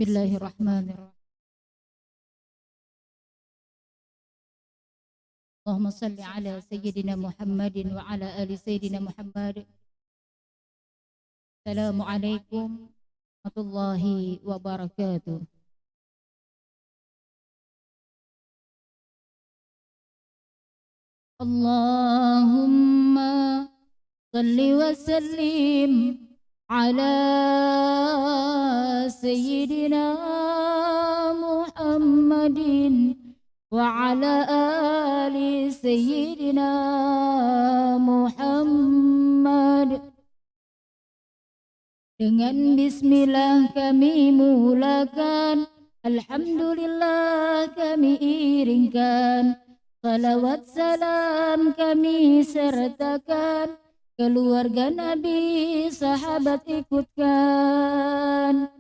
Bismillahirrahmanirrahim. Allahumma salli ala Sayyidina Muhammadin wa ala ali Sayyidina Muhammad. Assalamualaikum warahmatullahi wabarakatuh. Allahumma salli wa sallim ala Sayyidina Muhammadin wa ala ali Sayyidina Muhammad. Dengan bismillah kami mulakan, alhamdulillah kami iringkan, salawat salam kami sertakan, keluarga Nabi sahabat ikutkan.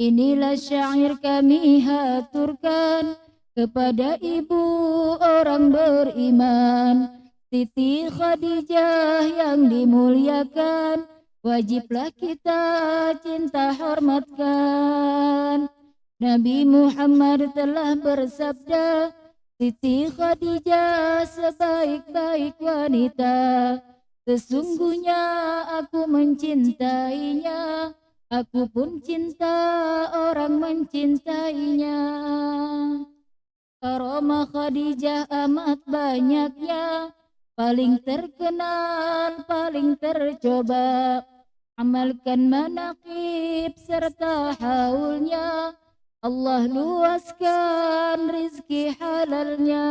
Inilah syair kami haturkan kepada ibu orang beriman, Siti Khadijah yang dimuliakan, wajiblah kita cinta hormatkan. Nabi Muhammad telah bersabda, Siti Khadijah sebaik-baik wanita, sesungguhnya aku mencintainya, aku pun cinta orang mencintainya. Karomah Khadijah amat banyaknya, paling terkenal, paling tercoba, amalkan manaqib serta haulnya, Allah luaskan rizki halalnya.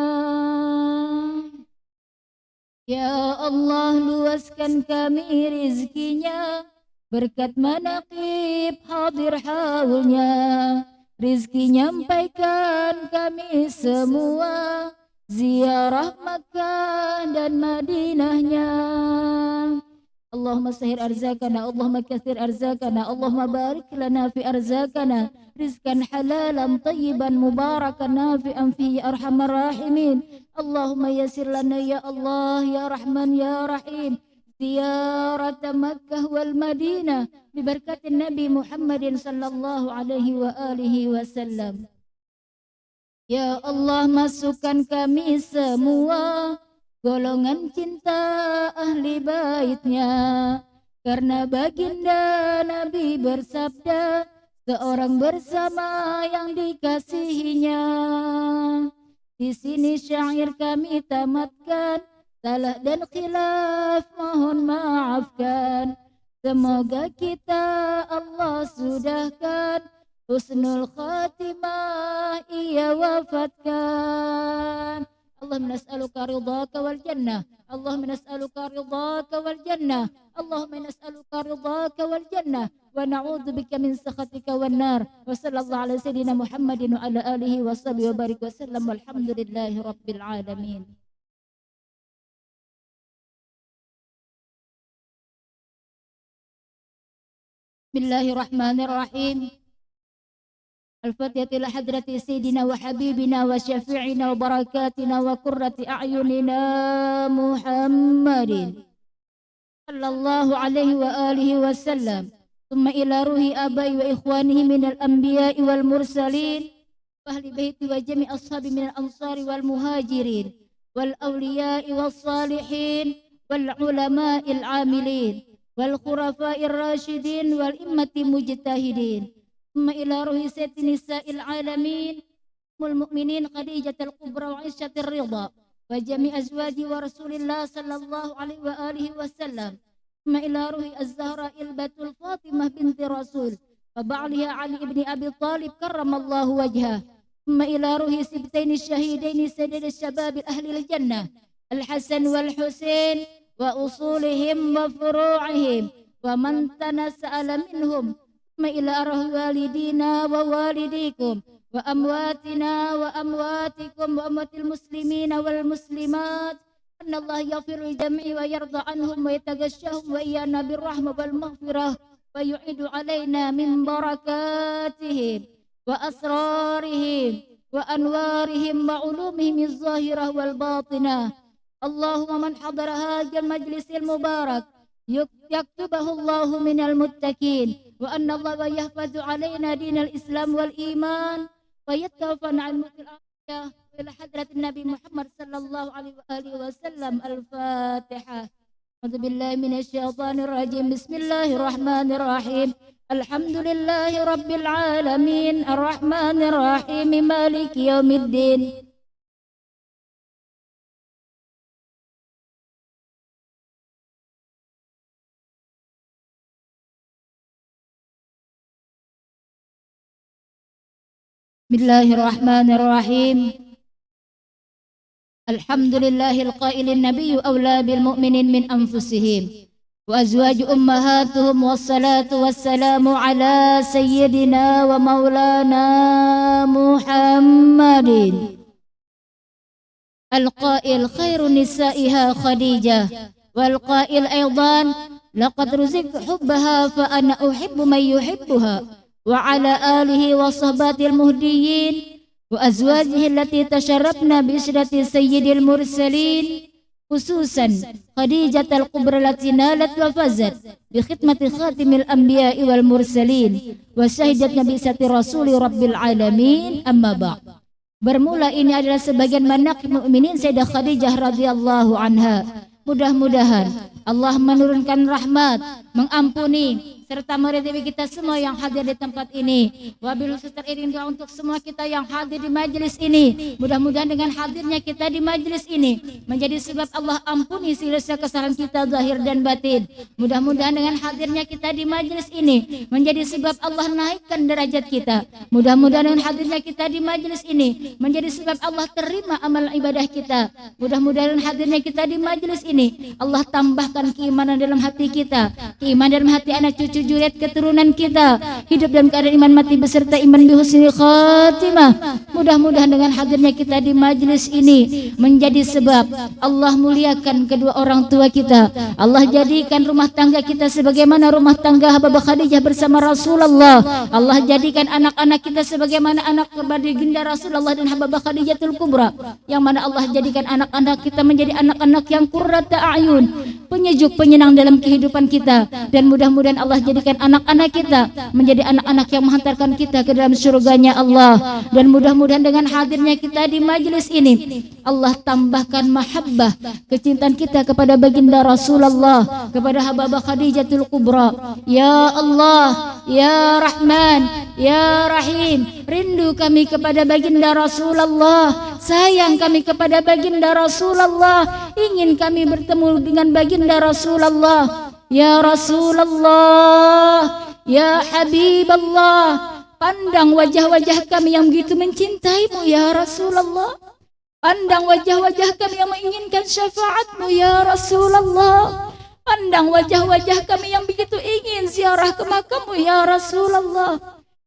Ya Allah luaskan kami rizkinya, berkat manaqib hadir haulnya, rizki nyampaikan kami semua, ziarah Makkah dan Madinahnya. Allahumma sahir arzakana, Allahumma kathir arzakana, Allahumma barik lana fi arzakana, rizkan halalan tayyiban mubarakan nafi'an fi arhamar rahimin. Allahumma yasir lana ya Allah ya Rahman ya Rahim, ziyarat Makkah wal Madinah biberkatin Nabi Muhammadin sallallahu alaihi wa alihi wasallam. Ya Allah masukkan kami semua golongan cinta ahli baitnya, karena baginda Nabi bersabda, seorang bersama yang dikasihinya. Di sini syair kami tamatkan, salah dan khilaf mohon maafkan, semoga kita Allah sudahkan, husnul khatimah ia wafatkan. Allahumma nas'aluka ridhaka wal jannah, Allahumma nas'aluka ridhaka wal jannah, Allahumma nas'aluka ridhaka wal jannah, wa na'udzubika min sakhatika wan nar. Wa sallallahu ala sayyidina Muhammadin wa ala alihi wa sahbihi wa barik wa sallam, walhamdulillahi rabbil alamin. Bismillahirrahmanirrahim. Al-Fatihah ila hadrati Sayyidina wa Habibina wa Syafi'ina wa barakatina wa qurrati a'yunina Muhammadin sallallahu alaihi wa alihi wa sallam. Thumma ila ruhi abai wa ikhwanihi minal anbiya'i wal mursalin wa ahli baiti wa jami' ashabi minal ansari wal muhajirin wal awliya'i was salihin wal ulama'il amilin wal khurafa'ir rasyidin wal immati mujtahidin. ثم إلى روح سيد نساء العالمين والمؤمنين خديجة الكبرى وعائشة الرضا وجميع أزواج ورسول الله صلى الله عليه وآله وسلم. ثم إلى روح الزهراء البتول فاطمة بنت رسول وبعلها علي بن أبي طالب كرم الله وجهه. ثم إلى روح سبتين الشهيدين سيد الشباب أهل الجنة الحسن والحسين وأصولهم وفروعهم ومن تنسأل منهم. ثم إلى أرواح والدينا ووالديكم وأمواتنا وأمواتكم وأموات المسلمين والمسلمات، أن الله يغفر للجميع ويرضى عنهم ويتغشاهم وإيانا بالرحمة والمغفرة ويعيد علينا من بركاتهم وأسرارهم وأنوارهم وعلومهم الظاهرة والباطنة. اللهم من حضر هذا المجلس المبارك يكتبه الله من المتقين وأن الله يحفظ علينا دين الإسلام والإيمان ويتوفنا عن موت الأحياء إلى حضرة النبي محمد صلى الله عليه وآله وسلم. الفاتحة. أعوذ بالله من الشيطان الرجيم. بسم الله الرحمن الرحيم. الحمد لله رب العالمين الرحمن الرحيم مالك يوم الدين. بسم الله الرحمن الرحيم. الحمد لله القائل النبي أولى بالمؤمنين من أنفسهم وأزواج أمهاتهم والصلاة والسلام على سيدنا ومولانا محمد القائل خير نسائها خديجة والقائل أيضا لقد رزقت حبها فأنا أحب من يحبها وعلى آله وصحبه المهديين وأزواجه التي تشرفنا بإشرة سيد المرسلين خصوصا خديجة الكبرى التي نالت وفازت بخدمة خاتم الأنبياء والمرسلين وشهدت نبيسة رسول رب العالمين. أما بعد. Bermula ini adalah sebagian manaqib mukminin Sayyidah Khadijah radhiyallahu anha. Mudah-mudahan Allah menurunkan rahmat, mengampuni serta meridhai kita semua yang hadir di tempat ini. Wabil khusus teriring doa untuk semua kita yang hadir di majelis ini. Mudah-mudahan dengan hadirnya kita di majelis ini menjadi sebab Allah ampuni segala kesalahan kita zahir dan batin. Mudah-mudahan dengan hadirnya kita di majelis ini menjadi sebab Allah naikkan derajat kita. Mudah-mudahan dengan hadirnya kita di majelis ini menjadi sebab Allah terima amal ibadah kita. Mudah-mudahan dengan hadirnya kita di majelis ini Allah tambahkan keimanan dalam hati kita, keimanan dalam hati anak cucu zuriat keturunan kita, hidup dalam keadaan iman mati beserta iman bihusnil khatimah. Mudah-mudahan dengan hadirnya kita di majelis ini menjadi sebab Allah muliakan kedua orang tua kita. Allah jadikan rumah tangga kita sebagaimana rumah tangga Habibah Khadijah bersama Rasulullah. Allah jadikan anak-anak kita sebagaimana anak baginda Rasulullah dan Habibah Khadijatul Kubra, yang mana Allah jadikan anak-anak kita menjadi anak-anak yang qurrata a'yun, penyejuk penyenang dalam kehidupan kita. Dan mudah-mudahan Allah jadikan anak-anak kita menjadi anak-anak yang menghantarkan kita ke dalam surganya Allah. Dan mudah-mudahan dengan hadirnya kita di majelis ini Allah tambahkan mahabbah, kecintaan kita kepada baginda Rasulullah, kepada Habibah Khadijatul Kubra. Ya Allah, Ya Rahman, Ya Rahim, rindu kami kepada baginda Rasulullah, sayang kami kepada baginda Rasulullah, ingin kami bertemu dengan baginda Rasulullah. Ya Rasulullah, Ya Habiballah, pandang wajah-wajah kami yang begitu mencintaimu ya Rasulullah. Pandang wajah-wajah kami yang menginginkan syafaatmu ya Rasulullah. Pandang wajah-wajah kami yang begitu ingin ziarah ke makammu ya Rasulullah.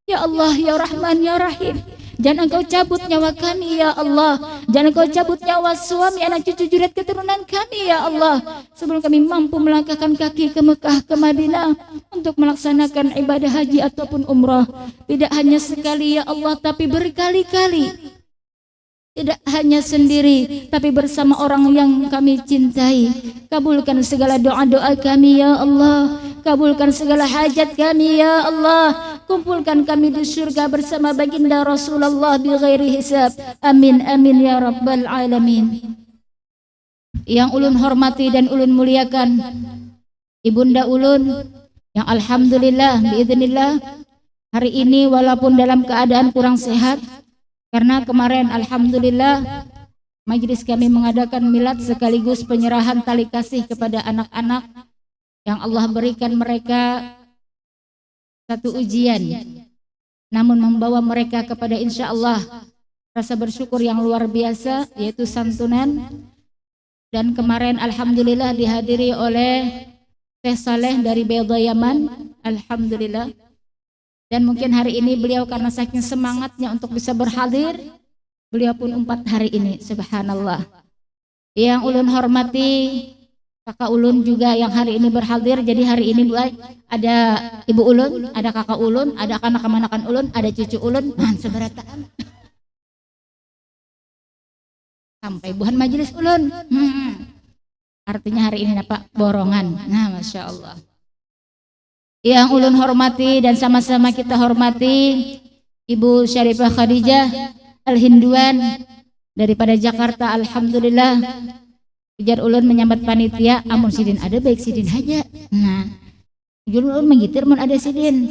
Ya Allah, Ya Rahman, Ya Rahim, jangan engkau cabut nyawa kami ya Allah. Jangan engkau cabut nyawa suami, anak cucu zuriat keturunan kami ya Allah, sebelum kami mampu melangkahkan kaki ke Mekah, ke Madinah untuk melaksanakan ibadah haji ataupun umrah. Tidak hanya sekali ya Allah, tapi berkali-kali. Tidak hanya sendiri, tapi bersama orang yang kami cintai. Kabulkan segala doa-doa kami ya Allah. Kabulkan segala hajat kami ya Allah. Kumpulkan kami di surga bersama baginda Rasulullah bi ghairi hisab. Amin amin ya rabbal alamin. Yang ulun hormati dan ulun muliakan, ibunda ulun yang alhamdulillah biiznillah hari ini walaupun dalam keadaan kurang sehat, karena kemarin alhamdulillah majelis kami mengadakan milad sekaligus penyerahan tali kasih kepada anak-anak yang Allah berikan mereka satu ujian, namun membawa mereka kepada insya Allah rasa bersyukur yang luar biasa, yaitu santunan. Dan kemarin alhamdulillah dihadiri oleh Teh Saleh dari Beida Yaman, alhamdulillah. Dan mungkin hari ini beliau karena saking semangatnya untuk bisa berhadir, beliau pun 4 hari ini, subhanallah. Yang ulun hormati kakak ulun juga yang hari ini berhadir. Jadi hari ini ada ibu ulun, ada kakak ulun, ada anak-anakan ulun, ada cucu ulun, seberataan. Sampai buhan majelis ulun. Artinya hari ini Pak borongan. Nah, masya Allah. Yang ulun hormati dan sama-sama kita hormati Ibu Syarifah Khadijah Al-Hinduan daripada Jakarta. Alhamdulillah ujar ulun menyambat panitia, amun sidin ada baik sidin aja. Nah, ulun menggitir mun ada sidin.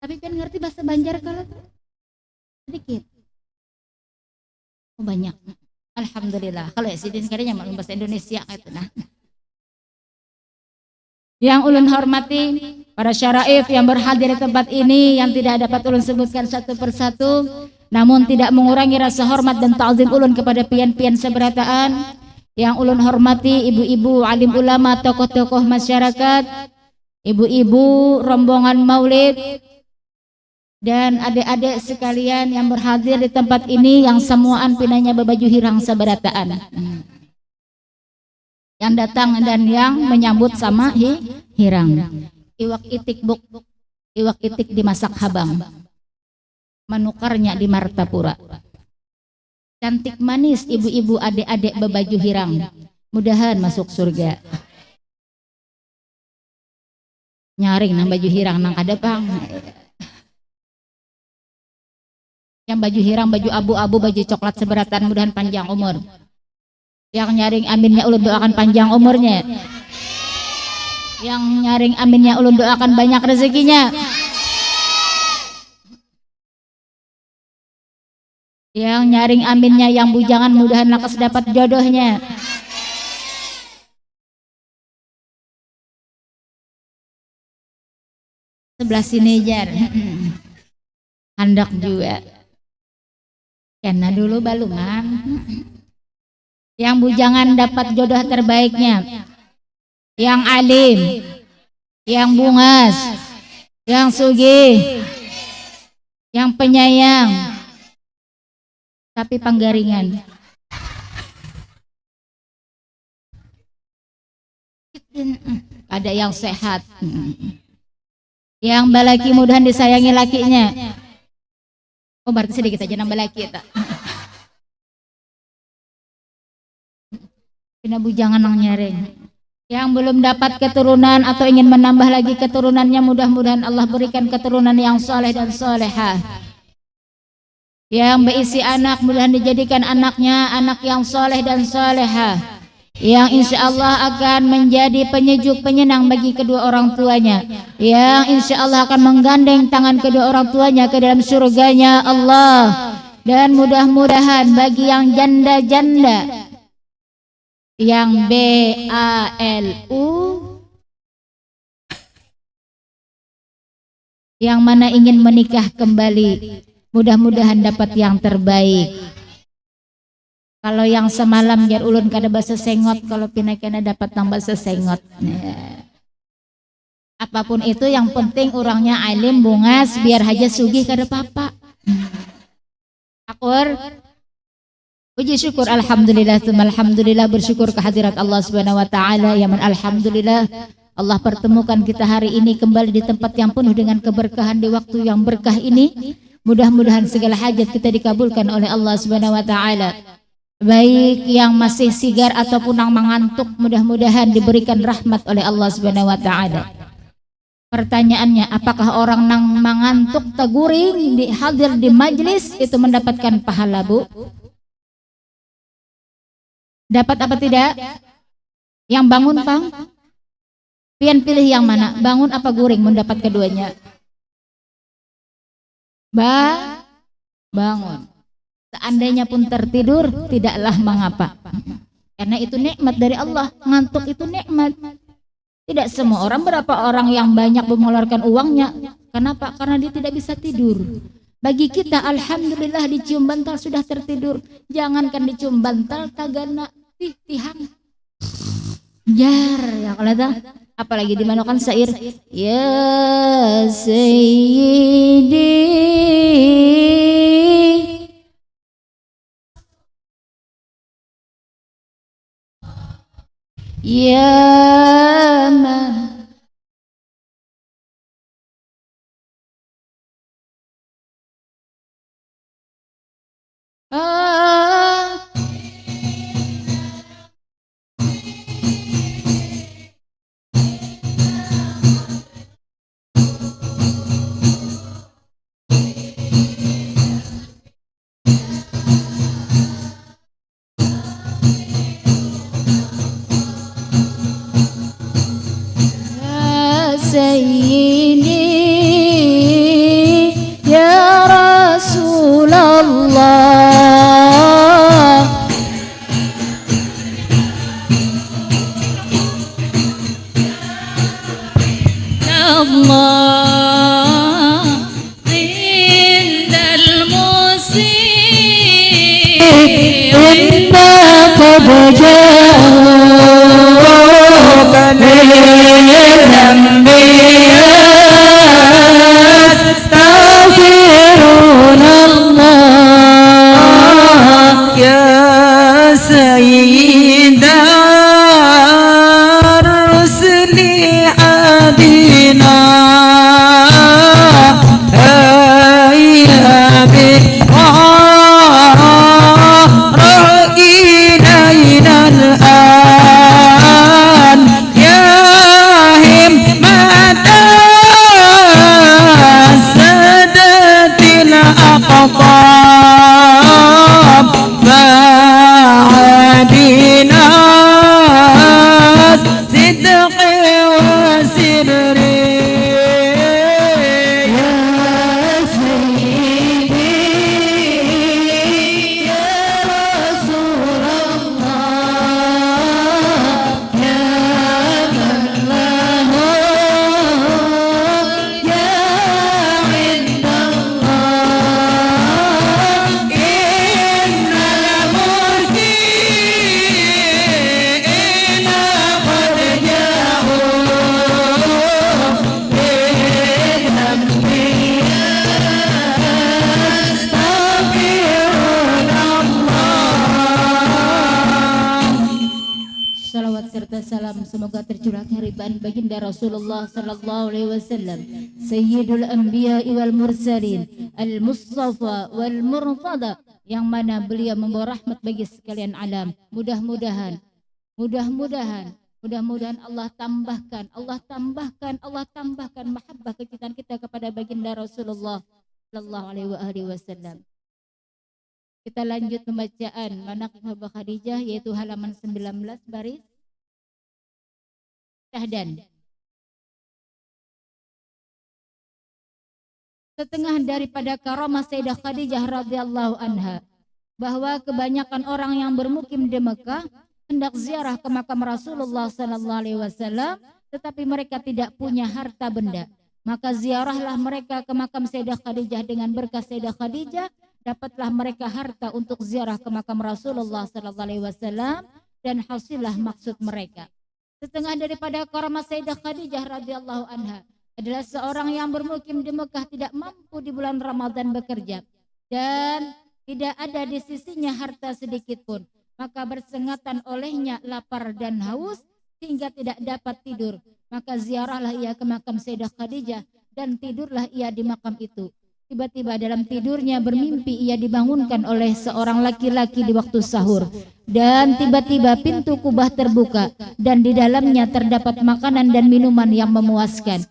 Tapi kan ngerti bahasa Banjar kalau sedikit. Oh, banyak. Alhamdulillah. Kalau ya sidin sekalinya maklum bahasa Indonesia itu nah. Yang ulun hormati para syaraif yang berhadir di tempat ini yang tidak dapat ulun sebutkan satu persatu, namun tidak mengurangi rasa hormat dan ta'zim ulun kepada pian-pian seberataan. Yang ulun hormati ibu-ibu alim ulama, tokoh-tokoh masyarakat, ibu-ibu rombongan maulid, dan adik-adik sekalian yang berhadir di tempat ini yang semuaan pinanya berbaju hirang seberataan. Yang datang dan yang menyambut sama hirang. Iwak itik buk, iwak itik dimasak habang, menukarnya di Martapura. Cantik manis ibu-ibu adik-adik berbaju hirang, mudahan masuk surga. Nyaring nang baju hirang nang kadepang. Yang baju hirang, baju abu-abu, baju coklat seberatan, mudahan panjang umur. Yang nyaring aminnya ulun doakan panjang umurnya. Yang nyaring aminnya ulun doakan banyak rezekinya. Yang nyaring aminnya yang bujangan mudahan lakas dapat jodohnya. Sebelah sini jar. Handak juga. Karena dulu balungan. Yang bujangan dapat jodoh terbaiknya, yang alim, yang bungas, yang sugih, yang penyayang, tapi panggaringan. Ada yang sehat, yang balaki mudahan disayangi lakinya. Oh berarti sedikit aja nambah laki tak? Kena bujangan nang nyaring. Yang belum dapat keturunan atau ingin menambah lagi keturunannya, mudah-mudahan Allah berikan keturunan yang soleh dan solehah. Yang berisi anak, mudah dijadikan anaknya anak yang soleh dan solehah, yang insya Allah akan menjadi penyejuk penyenang bagi kedua orang tuanya, yang insya Allah akan menggandeng tangan kedua orang tuanya ke dalam surganya Allah. Dan mudah-mudahan bagi yang janda-janda, yang BALU, yang mana ingin menikah kembali, mudah-mudahan dapat yang terbaik. Kalau yang semalam jar ulun kada bahasa sengot, kalau pinakena dapat nang bahasa sengot. Apapun itu yang penting orangnya alim, bungas, biar aja sugih kada apa-apa. Akur puji syukur alhamdulillah, alhamdulillah, bersyukur kehadirat Allah Subhanahu wa taala yang alhamdulillah Allah pertemukan kita hari ini kembali di tempat yang penuh dengan keberkahan di waktu yang berkah ini. Mudah-mudahan segala hajat kita dikabulkan oleh Allah Subhanahu wa taala. Baik yang masih sigar ataupun yang mengantuk, mudah-mudahan diberikan rahmat oleh Allah Subhanahu wa taala. Pertanyaannya, apakah orang yang mengantuk taguring hadir di majlis itu mendapatkan pahala, Bu? Dapat apa tidak? Yang bangun, Pang? Pian pilih yang mana? Bangun apa guring mendapat keduanya? Bangun. Seandainya pun tertidur, tidaklah mengapa. Karena itu nikmat dari Allah. Ngantuk itu nikmat. Tidak semua orang, berapa orang yang banyak mengeluarkan uangnya. Kenapa? Karena dia tidak bisa tidur. Bagi kita alhamdulillah dicium bantal sudah tertidur. Jangankan dicium bantal, tagana tihang jar ya kalau dah, apalagi dimanokan syair ya sayyidi ya man sayyidi ya Rasulullah. Allah indal musib inna qad ja'aka min anbiya astaghfirun Allah ya sayyidah salam semoga tercurahnya ridhaan baginda Rasulullah sallallahu alaihi wasallam, sayyidul anbiya wal mursalin, al mustafa wal murtada, yang mana beliau membawa rahmat bagi sekalian alam. Mudah-mudahan Allah tambahkan mahabbah kecintaan kita kepada baginda Rasulullah sallallahu alaihi wasallam. Kita lanjut pembacaan manaqib Habibah Khadijah, yaitu halaman 19 baris Syahdan. Setengah daripada karamah Sayyidah Khadijah radhiyallahu anha, bahwa kebanyakan orang yang bermukim di Mekah hendak ziarah ke makam Rasulullah sallallahu alaihi wasallam, tetapi mereka tidak punya harta benda. Maka ziarahlah mereka ke makam Sayyidah Khadijah. Dengan berkah Sayyidah Khadijah dapatlah mereka harta untuk ziarah ke makam Rasulullah sallallahu alaihi wasallam, dan hasillah maksud mereka. Setengah daripada karamah Sayyidah Khadijah radhiyallahu anha adalah seorang yang bermukim di Mekah tidak mampu di bulan Ramadan bekerja dan tidak ada di sisinya harta sedikit pun, maka bersengatan olehnya lapar dan haus hingga tidak dapat tidur. Maka ziarahlah ia ke makam Sayyidah Khadijah dan tidurlah ia di makam itu. Tiba-tiba dalam tidurnya bermimpi ia dibangunkan oleh seorang laki-laki di waktu sahur, dan tiba-tiba pintu kubah terbuka dan di dalamnya terdapat makanan dan minuman yang memuaskan.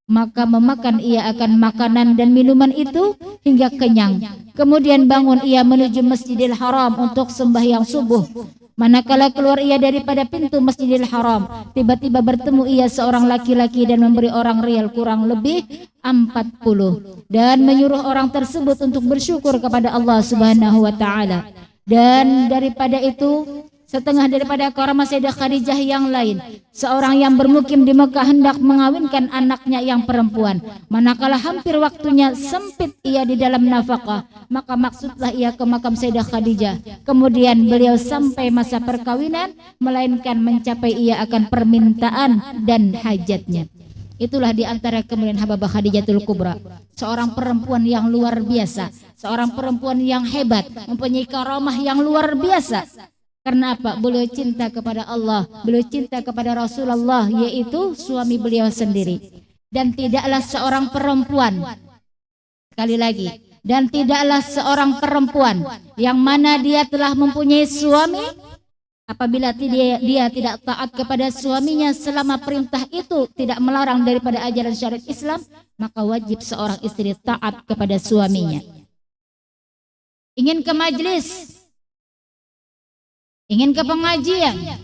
Maka memakan ia akan makanan dan minuman itu hingga kenyang. Kemudian bangun ia menuju Masjidil Haram untuk sembahyang subuh. Manakala keluar ia daripada pintu Masjidil Haram, tiba-tiba bertemu ia seorang laki-laki dan memberi orang rial kurang lebih 40 dan menyuruh orang tersebut untuk bersyukur kepada Allah Subhanahu wa taala. Dan daripada itu, setengah daripada karamah Sayyidah Khadijah yang lain, seorang yang bermukim di Mekah hendak mengawinkan anaknya yang perempuan. Manakala hampir waktunya sempit ia di dalam nafkah, maka maksudlah ia ke makam Sayyidah Khadijah. Kemudian beliau sampai masa perkawinan, melainkan mencapai ia akan permintaan dan hajatnya. Itulah di antara kemuliaan Habibah Khadijatul Kubra, seorang perempuan yang luar biasa, seorang perempuan yang hebat, mempunyai karamah yang luar biasa. Karena apa? Beliau cinta kepada Allah, beliau cinta kepada Rasulullah, yaitu suami beliau sendiri. Dan tidaklah seorang perempuan, sekali lagi, dan tidaklah seorang perempuan yang mana dia telah mempunyai suami, apabila dia tidak taat kepada suaminya selama perintah itu tidak melarang daripada ajaran syariat Islam, maka wajib seorang istri taat kepada suaminya. Ingin ke majlis, ingin ke pengajian,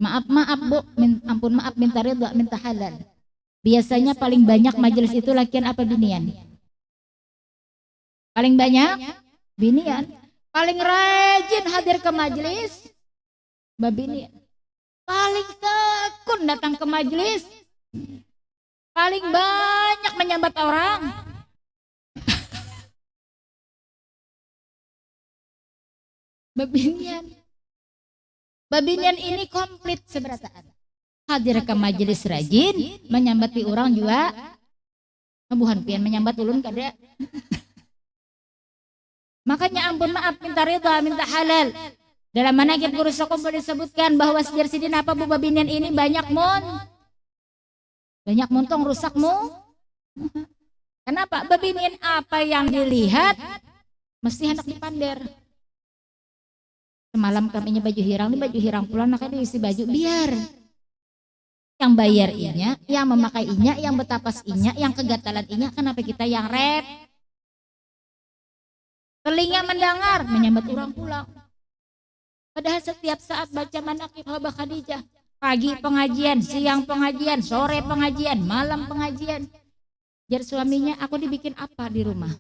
maaf bu, ampun maaf, minta ridha, minta halal. Biasanya paling banyak majelis itu lakian apa binian? Paling banyak binian. Paling rajin hadir ke majelis babinian. Paling tekun datang ke majelis. Paling banyak menyambat orang. Babinian. Babinian ini komplit seberataan. Hadir ke majelis rajin, menyambati orang juga. Buhan pian menyambat ulun kada. Makanya ampun maaf, minta ridha, minta halal. Dalam manaqib guru sakum disebutkan bahwa sejar sidin apa bu babinian ini banyak montong rusakmu. Kenapa? Babinian apa yang dilihat mesti hendak dipander. Semalam kaminya baju hirang pula, makanya diisi baju biar yang bayar inya, yang memakai inya, yang betapas inya, yang kegatalan inya. Kenapa kita yang rep? Telinga mendengar, menyambat orang pulang. Padahal setiap saat baca manaqib Habah Khadijah, pagi pengajian, siang pengajian, sore pengajian, malam pengajian. Jar suaminya, aku dibikin apa di rumah?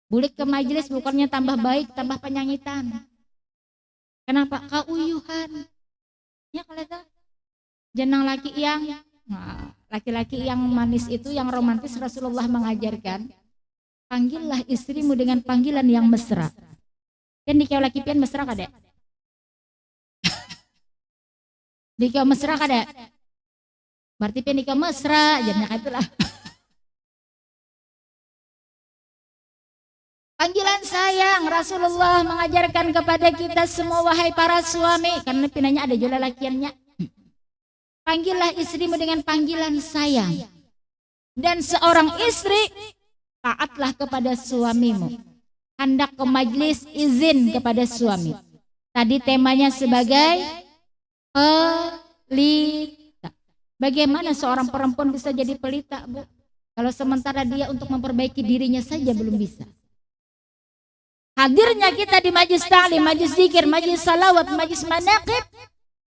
Bulik ke majelis bukannya tambah baik, tambah penyanyitan. Kenapa? Kauyuhan. Ya kalau jenang laki-laki yang manis itu, yang romantis, Rasulullah mengajarkan, panggillah istrimu dengan panggilan yang mesra. Dan dikau laki pian mesra kada? Dikau mesra kada? Berarti pian dikau mesra, jadinya itulah. Panggilan sayang, Rasulullah mengajarkan kepada kita semua, wahai para suami, karena pinanya ada juga lakiannya. Panggillah istrimu dengan panggilan sayang. Dan seorang istri, taatlah kepada suamimu. Hendak ke majlis, izin kepada suami. Tadi temanya sebagai pelita. Bagaimana seorang perempuan bisa jadi pelita, Bu? Kalau sementara dia untuk memperbaiki dirinya saja belum bisa. Hadirnya kita di majlis ta'lim, majlis zikir, majlis salawat, majlis manaqib,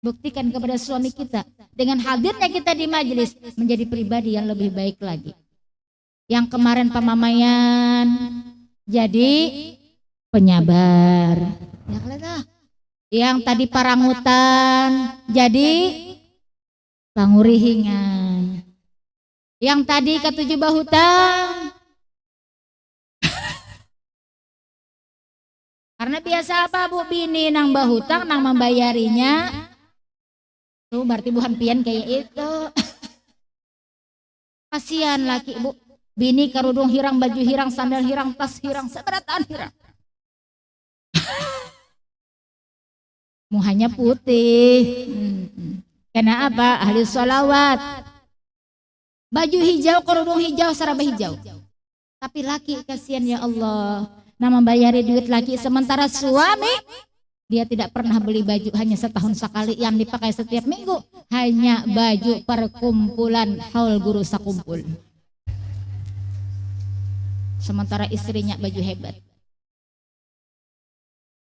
buktikan kepada suami kita. Dengan hadirnya kita di majlis, menjadi pribadi yang lebih baik lagi. Yang kemarin pamamayan, jadi penyabar. Ya kelihatan. Yang tadi parangutan, jadi pangurihingan. Yang tadi ketujuh bahutang, karena biasa apa bu, bini nang bahutang nang membayarinya. Tuh berarti bukan pian kayak itu. Kasihan laki bu, bini kerudung hirang, baju hirang, sandal hirang, tas hirang, seberataan hirang. Muhanya putih. Karena apa? Ahli sholawat. Baju hijau, kerudung hijau, sarabah hijau. Tapi laki kasihan ya Allah. Nah membayari duit laki, sementara suami dia tidak pernah beli baju, hanya setahun sekali yang dipakai setiap minggu, hanya baju perkumpulan haul guru sakumpul. Sementara istrinya baju hebat.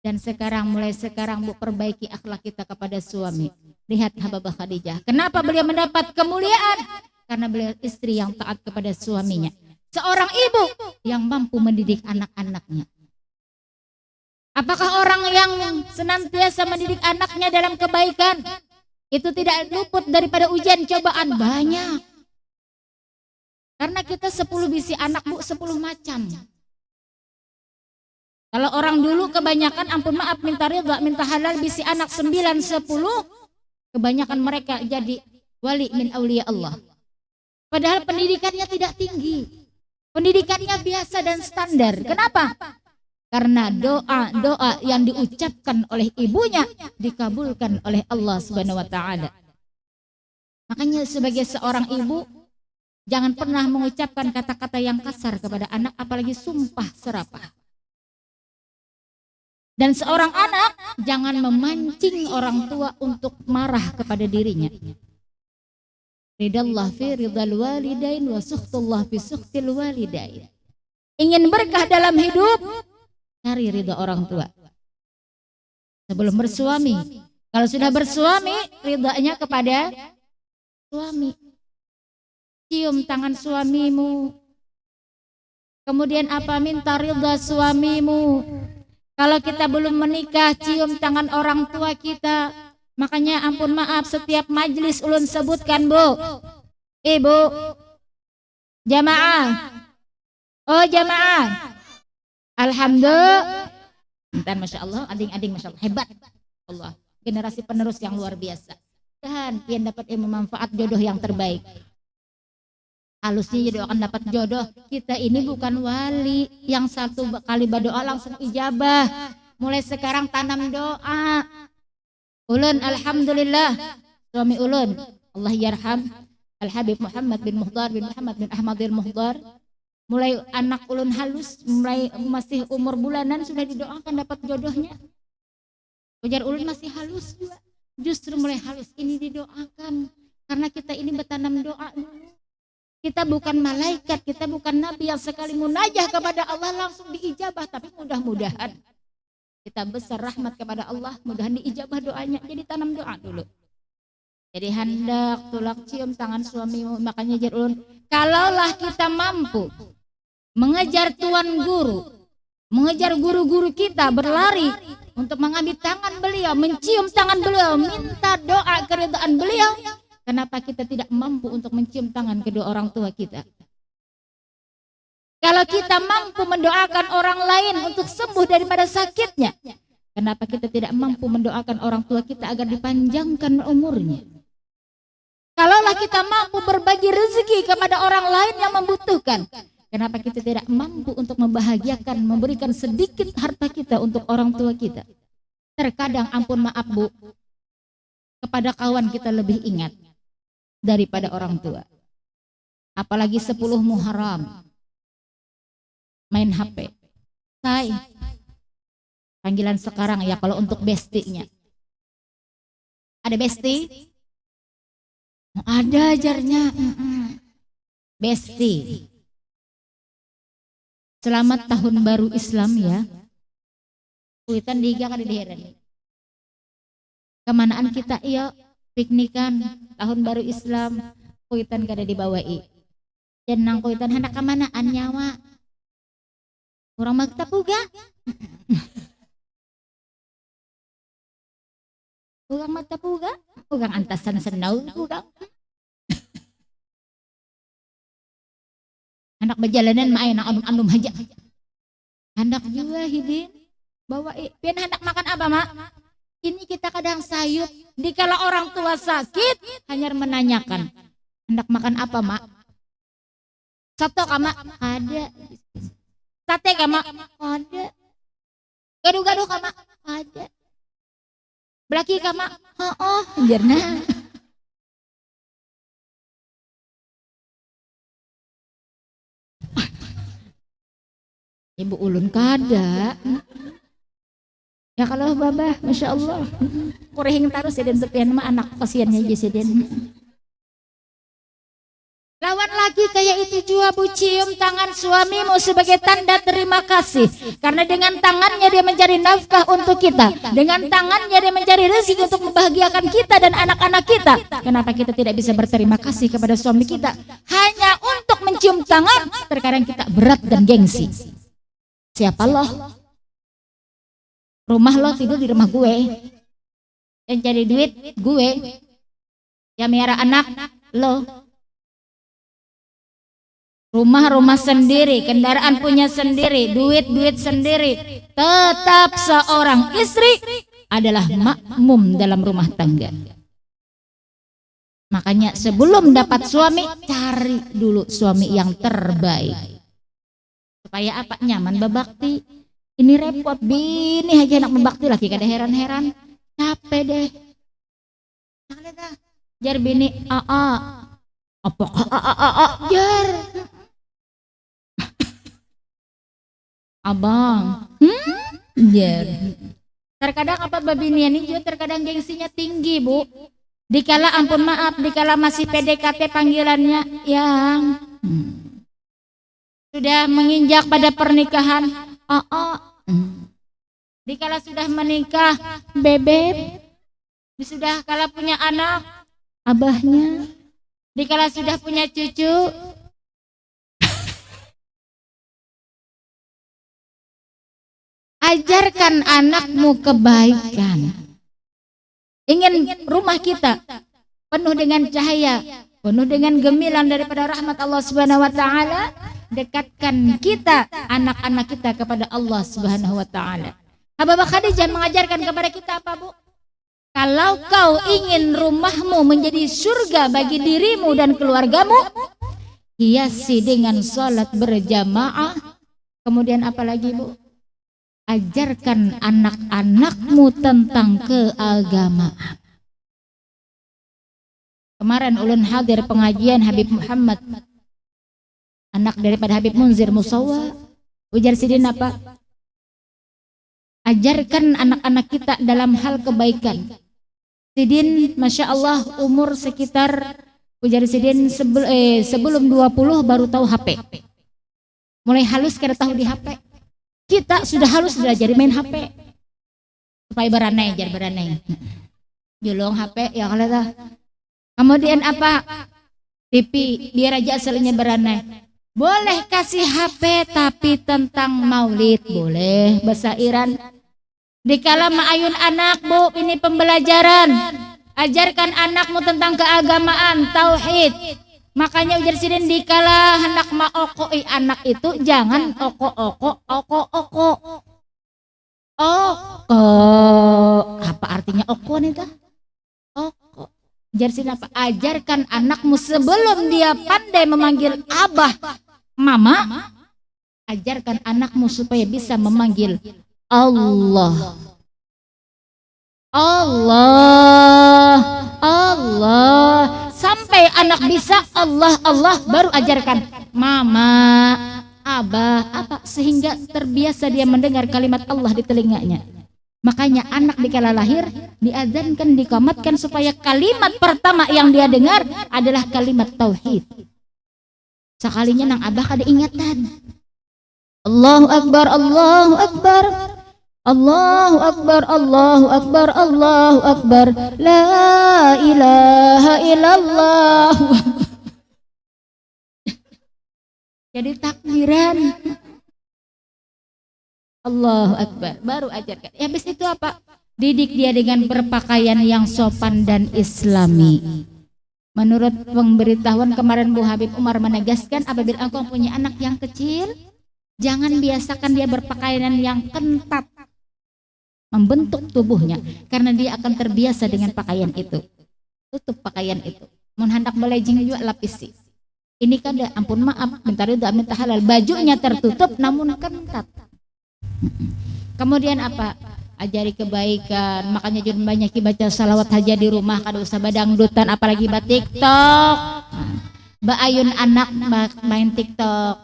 Dan sekarang, mulai sekarang bu, perbaiki akhlak kita kepada suami. Lihat Habah Khadijah, kenapa beliau mendapat kemuliaan? Karena beliau istri yang taat kepada suaminya. Seorang ibu yang mampu mendidik anak-anaknya. Apakah orang yang senantiasa mendidik anaknya dalam kebaikan itu tidak luput daripada ujian cobaan? Banyak. Karena kita 10 bisi anak bu, 10 macam. Kalau orang dulu kebanyakan, ampun maaf, minta ridha, minta halal, bisi anak 9, 10, kebanyakan mereka jadi wali min auliya Allah. Padahal pendidikannya tidak tinggi. Pendidikannya biasa dan standar. Kenapa? Karena doa-doa yang diucapkan oleh ibunya dikabulkan oleh Allah Subhanahu wa taala. Makanya sebagai seorang ibu, jangan pernah mengucapkan kata-kata yang kasar kepada anak, apalagi sumpah serapah. Dan seorang anak jangan memancing orang tua untuk marah kepada dirinya. Ridallah fi ridal walidain wa sukhtullah fi sukhtil walidain. Ingin berkah dalam hidup, cari ridha orang tua. Sebelum bersuami, kalau sudah bersuami, ridhanya kepada suami. Cium tangan suamimu. Kemudian apa? Minta ridha suamimu. Kalau kita belum menikah, cium tangan orang tua kita. Makanya ampun maaf, setiap majelis ulun sebutkan, Bu. Ibu, jamaah. Oh jamaah. Alhamdulillah. Bentar, Masya Allah, ading-ading Masya Allah, hebat. Allah, generasi penerus yang luar biasa. Dan pian dapat ilmu manfaat jodoh yang terbaik. Halusnya jadi akan dapat jodoh. Kita ini bukan wali yang satu kali berdoa langsung ijabah. Mulai sekarang tanam doa. Ulun alhamdulillah suami ulun Allah yarham Al Habib Muhammad bin Muhdar bin Muhammad bin Ahmadil Muhdar. Mulai anak ulun halus, mulai masih umur bulanan sudah didoakan dapat jodohnya. Ujar ulun masih halus juga. Justru mulai halus ini didoakan karena kita ini bertanam doa dulu. Kita bukan malaikat, kita bukan nabi yang sekali munajah kepada Allah langsung diijabah, tapi mudah-mudahan kita besar rahmat kepada Allah, mudahan diijabah doanya. Jadi tanam doa dulu. Jadi hendak tulak cium tangan suamimu. Makanya jar ulun, kalaulah kita mampu mengejar tuan guru, mengejar guru-guru kita, berlari untuk mengambil tangan beliau, mencium tangan beliau, minta doa keridhaan beliau. Kenapa kita tidak mampu untuk mencium tangan kedua orang tua kita? Kalau kita mampu mendoakan orang lain untuk sembuh daripada sakitnya, kenapa kita tidak mampu mendoakan orang tua kita agar dipanjangkan umurnya? Kalaulah kita mampu berbagi rezeki kepada orang lain yang membutuhkan, kenapa kita tidak mampu untuk membahagiakan, memberikan sedikit harta kita untuk orang tua kita? Terkadang ampun maaf Bu, kepada kawan kita lebih ingat daripada orang tua. Apalagi 10 Muharram main HP. Panggilan sekarang ya kalau untuk bestinya. Ada besti? Ada ajarnya. Besti. Selamat tahun baru Islam ya. Kuitan diga kada diheran. Kemanaan kita iya piknikan tahun baru Islam, kuitan kada dibawai. Jenang kuitan hendak kemanaan nyawa. Orang maktab juga. Ugang maktab juga. Ugang antasan senau ugang. Hendak berjalanan main andum haja. Hendak juga hidin bawa pian hendak makan apa mak? Ini kita kadang sayup. Dikala orang tua sakit, hanya menanyakan, hendak makan apa mak? Soto kama? Ada. Sate kama? Ada. Gaduh-gaduh kama? Ada. Belaki kama? Oh, jerna. Ibu ulun kada. Ya kalau babah, Masya Allah. Kurehing taruh seden sepian mah anak kasiannya aja seden. Lawan lagi kayak itu juga Bu, cium tangan suamimu sebagai tanda terima kasih. Karena dengan tangannya dia mencari nafkah untuk kita. Dengan tangannya dia mencari rezeki untuk membahagiakan kita dan anak-anak kita. Kenapa kita tidak bisa berterima kasih kepada suami kita? Hanya untuk mencium tangan, terkadang kita berat dan gengsi. Siapa loh? Rumah lo tidur di rumah gue, yang cari duit gue, yang miara anak lo, rumah sendiri, kendaraan punya sendiri, duit sendiri. Tetap seorang istri adalah makmum dalam rumah tangga. Makanya sebelum dapat suami, cari dulu suami yang terbaik. Supaya apa? Nyaman berbakti. Ini repot, bini aja anak membakti lagi kada heran-heran. Capek deh. Jar bini, apa jar. Abang, jar. Terkadang apa babinian ini juga terkadang gengsinya tinggi Bu. Dikala ampun maaf, dikala masih PDKT panggilannya yang sudah menginjak pada pernikahan. Dikala sudah menikah, bebek. Sudah kala punya anak, abahnya. Dikala sudah punya cucu, ajarkan anakmu kebaikan. Ingin rumah kita penuh dengan cahaya, penuh dengan gemilang daripada rahmat Allah Subhanahu wa taala, dekatkan kita, anak-anak kita kepada Allah Subhanahu wa taala. Habibah Khadijah mengajarkan kepada kita apa, Bu? Kalau kau ingin rumahmu menjadi surga bagi dirimu dan keluargamu, hiasi dengan salat berjamaah. Kemudian apa lagi, Bu? Ajarkan anak-anakmu tentang keagamaan. Kemarin ulun hadir pengajian Habib Muhammad, anak daripada Habib Munzir Musawa. Ujar sidin apa? Ajarkan anak-anak kita dalam hal kebaikan. Sidin Masya Allah umur sekitar, ujar sidin sebelum 20 baru tahu HP. Mulai halus kada tahu di HP. Kita sudah halus belajar main HP. Supaya beranai, jar beranai. Julung HP ya kalau dah. Kemudian apa? TV, biar aja asalnya beranai. Boleh kasih HP tapi tentang maulid, boleh bahasa Iran. Dikala ma'ayun anak, Bu, ini pembelajaran. Ajarkan anakmu tentang keagamaan, tauhid. Makanya ujar sidin dikala hendak maokoi anak itu jangan oko-oko. Oko. Apa artinya oko nih dah? Oko. Ujar sidin apa? Ajarkan anakmu sebelum dia pandai memanggil abah, mama. Ajarkan anakmu supaya bisa memanggil Allah. Allah, Allah, sampai anak bisa Allah, Allah, baru ajarkan mama, abah, apa, sehingga terbiasa dia mendengar kalimat Allah di telinganya. Makanya anak dikala lahir diazankan, dikomatkan supaya kalimat pertama yang dia dengar adalah kalimat tauhid. Sekalinya nang abah kada ingatan. Allahu Akbar, Allahu Akbar. Allahu Akbar, Allahu Akbar, Allahu Akbar, la ilaha illallah. Jadi takbiran. Allahu Akbar, baru ajarkan. Ya, habis itu apa? Didik dia dengan berpakaian yang sopan dan islami. Menurut pemberitahuan kemarin Bu Habib Umar menegaskan, apabila engkau punya anak yang kecil, jangan biasakan dia berpakaian yang ketat, membentuk tubuhnya, karena dia akan terbiasa dengan pakaian itu. Tutup pakaian itu. Mun hendak melejing juga lapisi. Ini kan ampun maaf, bentar itu minta halal. Bajunya tertutup namun ketat. Kemudian apa? Ajari kebaikan. Makanya jangan banyak baca salawat aja di rumah, kada usah badangdutan apalagi ba TikTok. Ba ayun anak main TikTok.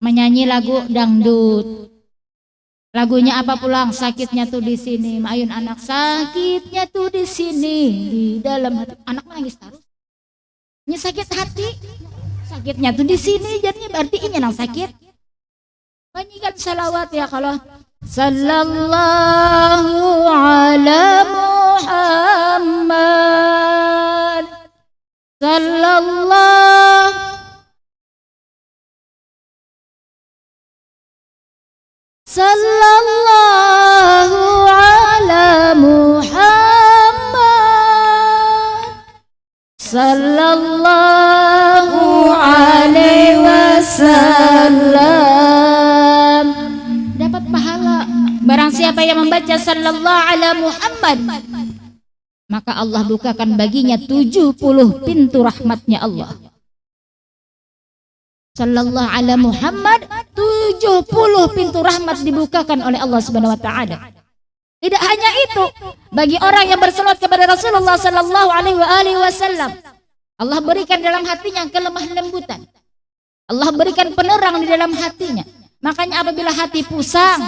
Menyanyi lagu dangdut. Lagunya apa pulang? Sakitnya tuh di sini. Mayun anak, sakitnya tuh di sini, di dalam hati. Anak nangis terus. Ini sakit hati. Sakitnya tuh di sini, jadinya berarti ini yang sakit. Banyikan salawat ya kalau sallallahu ala Muhammad. Sallallahu sallallahu ala Muhammad sallallahu alaihi wasallam. Dapat pahala barang siapa yang membaca sallallahu ala Muhammad, maka Allah bukakan baginya 70 pintu rahmatnya Allah. Sallallahu ala Muhammad, 70 pintu rahmat dibukakan oleh Allah Subhanahu wa taala. Tidak hanya itu, bagi orang yang berselawat kepada Rasulullah sallallahu alaihi wasallam, Allah berikan dalam hatinya kelemah lembutan. Allah berikan penerang di dalam hatinya. Makanya apabila hati pusang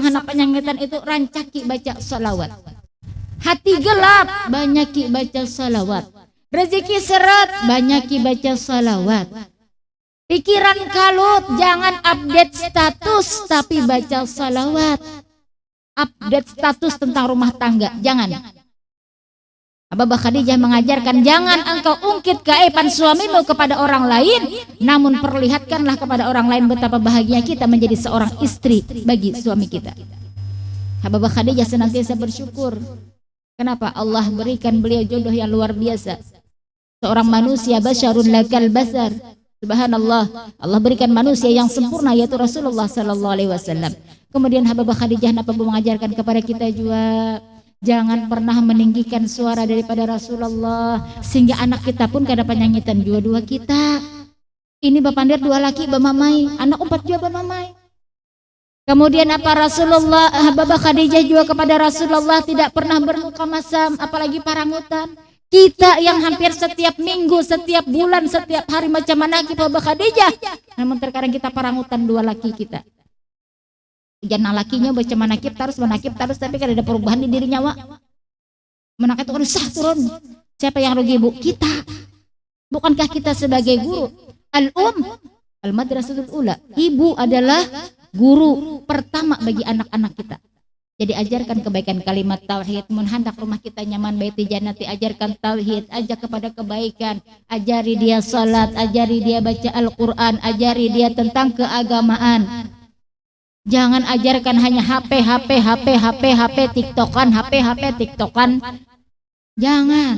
hendak penyangitan itu, rancaki baca salawat. Hati gelap, banyaki baca salawat. Rezeki seret, banyaki baca salawat. Pikiran kalut, jangan update status tapi baca salawat. Update status tentang rumah tangga, jangan. Hababah Khadijah mengajarkan, jangan engkau ungkit keaiban suamimu kepada orang lain, namun perlihatkanlah kepada orang lain betapa bahagia kita menjadi seorang istri bagi suami kita. Hababah Khadijah senantiasa bersyukur. Kenapa? Allah berikan beliau jodoh yang luar biasa. Seorang manusia basyarun lakal basar. Subhanallah, Allah berikan manusia yang sempurna yaitu Rasulullah sallallahu alaihi wasallam. Kemudian Hababah Khadijah mengajarkan kepada kita juga, jangan pernah meninggikan suara daripada Rasulullah sehingga anak kita pun kada penyanyitan dua-dua kita. Ini bapandir dua laki bamamai, anak empat juga bamamai. Kemudian apa Rasulullah, Hababah Khadijah juga kepada Rasulullah tidak pernah bermuka masam, apalagi parangutan. Kita yang hampir setiap minggu, setiap bulan, setiap hari macam mana Hababah Khadijah, namun terkadang kita parangutan dua laki kita. Jangan lakinya baca manakib terus tapi kan ada perubahan di dirinya wa. Manakib itu kan sah turun. Siapa yang rugi bu? Kita. Bukankah kita sebagai guru? Al-madrasatul ula. Ibu adalah guru pertama bagi anak-anak kita. Jadi ajarkan kebaikan kalimat tauhid. Mun hendak rumah kita nyaman baiti jannati, ajarkan tauhid, ajak kepada kebaikan, ajari dia salat, ajari dia baca Al-Qur'an, ajari dia tentang keagamaan. Jangan ajarkan hanya HP, TikTokan. Jangan.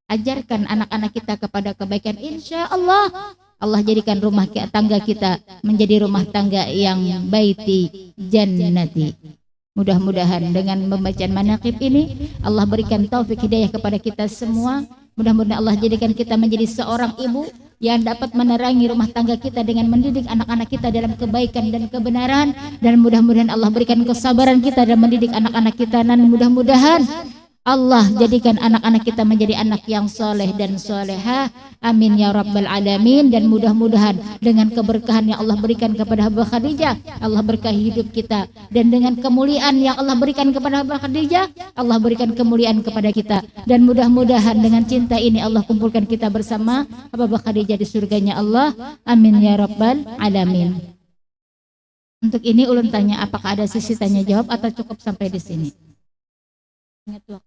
Ajarkan anak-anak kita kepada kebaikan. Insya Allah, Allah jadikan rumah tangga kita menjadi rumah tangga yang baiti jannati. Mudah-mudahan dengan membacaan manaqib ini, Allah berikan taufik hidayah kepada kita semua. Mudah-mudahan Allah jadikan kita menjadi seorang ibu yang dapat menerangi rumah tangga kita dengan mendidik anak-anak kita dalam kebaikan dan kebenaran, dan mudah-mudahan Allah berikan kesabaran kita dalam mendidik anak-anak kita, dan mudah-mudahan Allah jadikan anak-anak kita menjadi anak yang soleh dan soleha. Amin ya rabbal alamin. Dan mudah-mudahan dengan keberkahan yang Allah berikan kepada Hababah Khadijah, Allah berkahi hidup kita, dan dengan kemuliaan yang Allah berikan kepada Hababah Khadijah, Allah berikan kemuliaan kepada kita. Dan mudah-mudahan dengan cinta ini Allah kumpulkan kita bersama Hababah Khadijah di surganya Allah. Amin ya rabbal alamin. Untuk ini ulun tanya, apakah ada sesi tanya jawab atau cukup sampai di sini? Ingat waktu.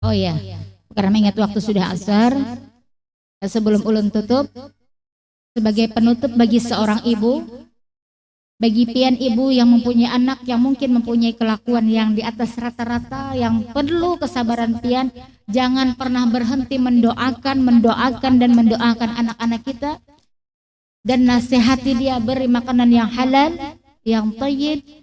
Oh ya, karena mengingat waktu sudah asar, sebelum ulun tutup, sebagai penutup bagi seorang ibu, bagi pian ibu yang mempunyai anak yang mungkin mempunyai kelakuan yang di atas rata-rata, yang perlu kesabaran pian, jangan pernah berhenti mendoakan anak-anak kita, dan nasihati dia beri makanan yang halal, yang thayyib.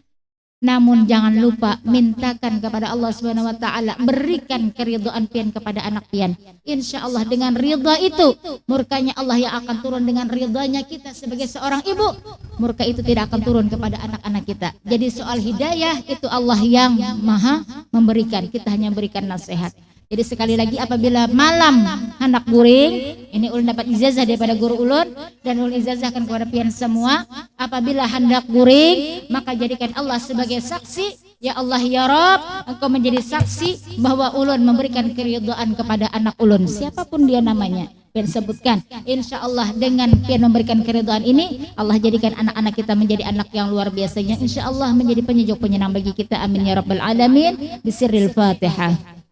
Namun jangan lupa mintakan kepada Allah Subhanahu wa taala, berikan keridhaan pian kepada anak pian. Insya Allah dengan ridha itu, murkanya Allah yang akan turun dengan ridhanya kita sebagai seorang ibu. Murka itu tidak akan turun kepada anak-anak kita. Jadi soal hidayah itu Allah yang maha memberikan, kita hanya berikan nasihat. Jadi sekali lagi, apabila malam hendak guring, ini ulun dapat ijazah daripada guru ulun, dan ulun ijazahkan kepada pian semua, apabila hendak guring, maka jadikan Allah sebagai saksi. Ya Allah ya Rabb, engkau menjadi saksi bahwa ulun memberikan keridhaan kepada anak ulun, siapapun dia namanya, pian sebutkan. Insya Allah dengan pian memberikan keridhaan ini, Allah jadikan anak-anak kita menjadi anak yang luar biasanya. Insya Allah menjadi penyejuk penyenang bagi kita. Amin ya rabbal alamin. Bisirril Fatihah.